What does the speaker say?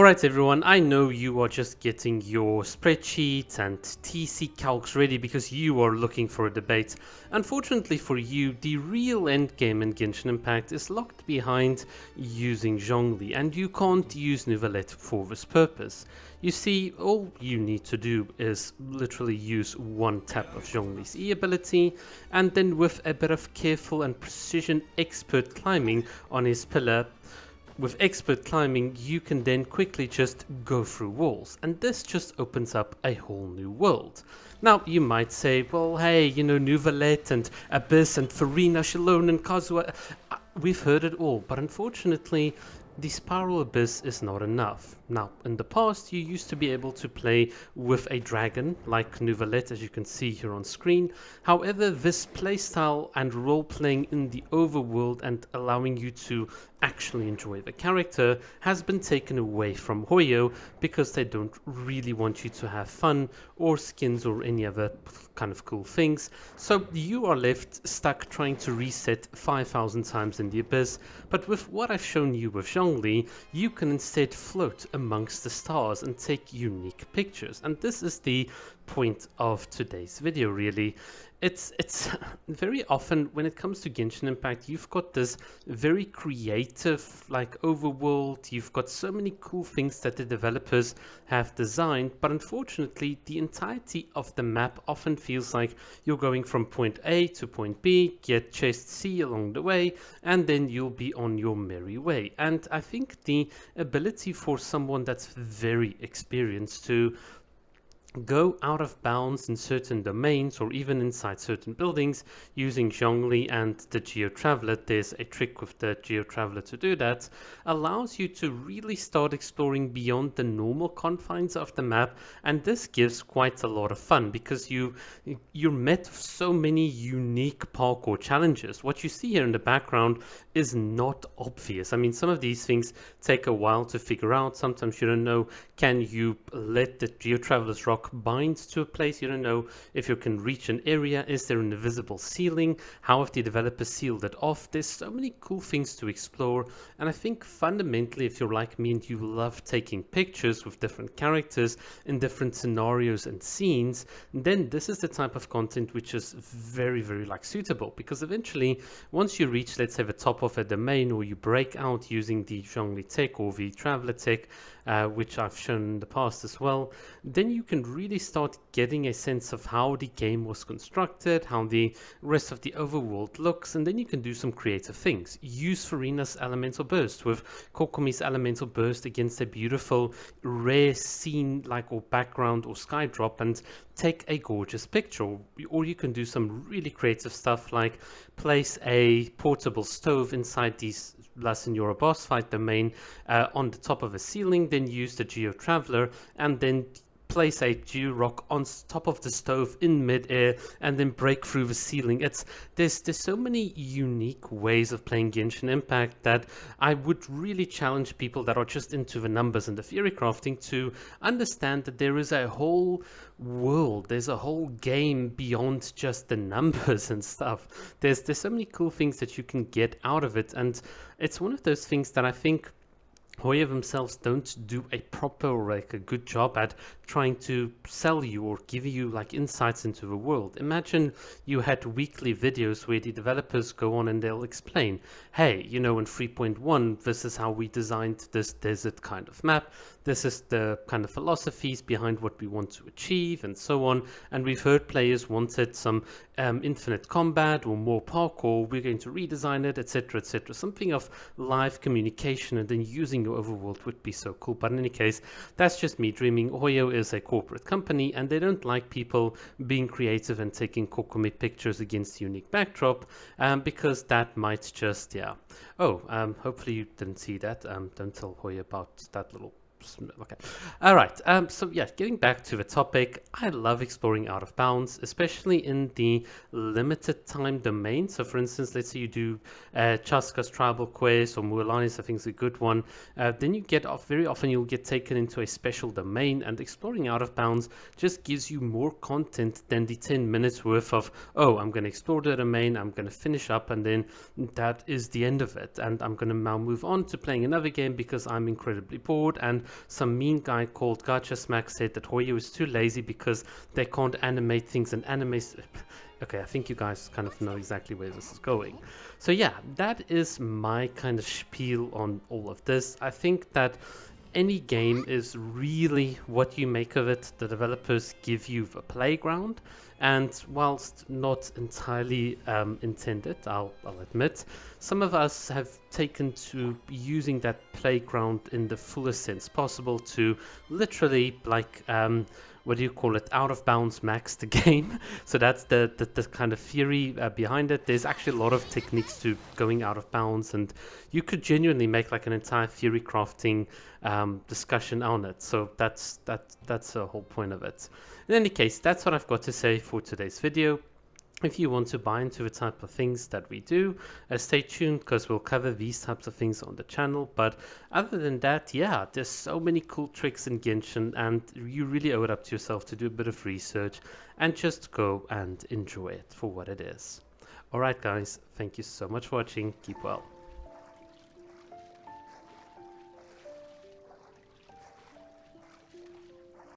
Alright everyone, I know you are just getting your spreadsheets and TC calcs ready because you are looking for a debate. Unfortunately for you, the real endgame in Genshin Impact is locked behind using Zhongli, and you can't use Neuvillette for this purpose. You see, all you need to do is literally use one tap of Zhongli's E ability, and then with a bit of careful and precision expert climbing on his pillar, with expert climbing, you can then quickly just go through walls, and this just opens up a whole new world. Now, you might say, well, hey, Neuvillette and Abyss and Farina, Shalone and Kazuha, we've heard it all, but unfortunately, the Spiral Abyss is not enough. Now, in the past, you used to be able to play with a dragon, like Neuvillette, as you can see here on screen. However, this playstyle and role-playing in the overworld and allowing you to actually enjoy the character has been taken away from Hoyo because they don't really want you to have fun or skins or any other kind of cool things. So you are left stuck trying to reset 5,000 times in the Abyss, but with what I've shown you with Zhongli, you can instead float amongst the stars and take unique pictures. And this is the point of today's video, really. It's very often when it comes to Genshin Impact, you've got this very creative like overworld, you've got so many cool things that the developers have designed, but unfortunately the entirety of the map often feels like you're going from point A to point B, get chest C along the way, and then you'll be on your merry way. And I think the ability for someone that's very experienced to go out of bounds in certain domains or even inside certain buildings using Zhongli and the Geo Traveler, there's a trick with the Geo Traveler to do that, allows you to really start exploring beyond the normal confines of the map, and this gives quite a lot of fun because you're met with so many unique parkour challenges. What you see here in the background is not obvious. I mean, some of these things take a while to figure out. Sometimes you don't know, can you let the Geo Traveler's rock binds to a place? You don't know if you can reach an area. Is there an invisible ceiling? How have the developers sealed it off? There's so many cool things to explore, and I think fundamentally, if you're like me and you love taking pictures with different characters in different scenarios and scenes, then this is the type of content which is very, very like suitable, because eventually once you reach, let's say, the top of a domain, or you break out using the Zhongli tech or the Traveler tech, which I've shown in the past as well, then you can really start getting a sense of how the game was constructed, how the rest of the overworld looks, and then you can do some creative things. Use Farina's elemental burst with Kokomi's elemental burst against a beautiful rare scene like or background or sky drop and take a gorgeous picture. Or you can do some really creative stuff like place a portable stove inside these La Senora boss fight domain on the top of a ceiling, then use the Geo Traveler and then place a Geo Rock on top of the stove in mid-air and then break through the ceiling. There's so many unique ways of playing Genshin Impact that I would really challenge people that are just into the numbers and the theory crafting to understand that there is a whole world, there's a whole game beyond just the numbers and stuff. There's so many cool things that you can get out of it, and it's one of those things that I think Hoyo themselves don't do a proper or like a good job at trying to sell you or give you like insights into the world. Imagine you had weekly videos where the developers go on and they'll explain, hey, in 3.1 this is how we designed this desert kind of map, this is the kind of philosophies behind what we want to achieve and so on, and we've heard players wanted some infinite combat or more parkour, we're going to redesign it, etc, etc. Something of live communication and then using your overworld would be so cool. But in any case, that's just me dreaming. Hoyo is a corporate company and they don't like people being creative and taking Kokomi pictures against unique backdrop, because that might just, hopefully you didn't see that. Don't tell Hoyo about that little. Okay. All right. So yeah, getting back to the topic, I love exploring out of bounds, especially in the limited time domain. So for instance, let's say you do Chaska's tribal quest or Mualani's, I think is a good one. Then you get off, very often you'll get taken into a special domain, and exploring out of bounds just gives you more content than the 10 minutes worth of, oh, I'm going to explore the domain, I'm going to finish up, and then that is the end of it. And I'm going to now move on to playing another game because I'm incredibly bored and some mean guy called Gacha Smack said that Hoyo is too lazy because they can't animate things, and okay, I think you guys kind of know exactly where this is going. So yeah, that is my kind of spiel on all of this. I think that any game is really what you make of it. The developers give you a playground, and whilst not entirely intended, I'll admit, some of us have taken to using that playground in the fullest sense possible to literally, like, what do you call it, out of bounds max the game. So that's the kind of theory behind it. There's actually a lot of techniques to going out of bounds, and you could genuinely make like an entire theory crafting discussion on it. So that's the whole point of it. In any case, that's what I've got to say for today's video. If you want to buy into the type of things that we do, stay tuned because we'll cover these types of things on the channel. But other than that, yeah, there's so many cool tricks in Genshin, and you really owe it up to yourself to do a bit of research and just go and enjoy it for what it is. Alright guys, thank you so much for watching. Keep well.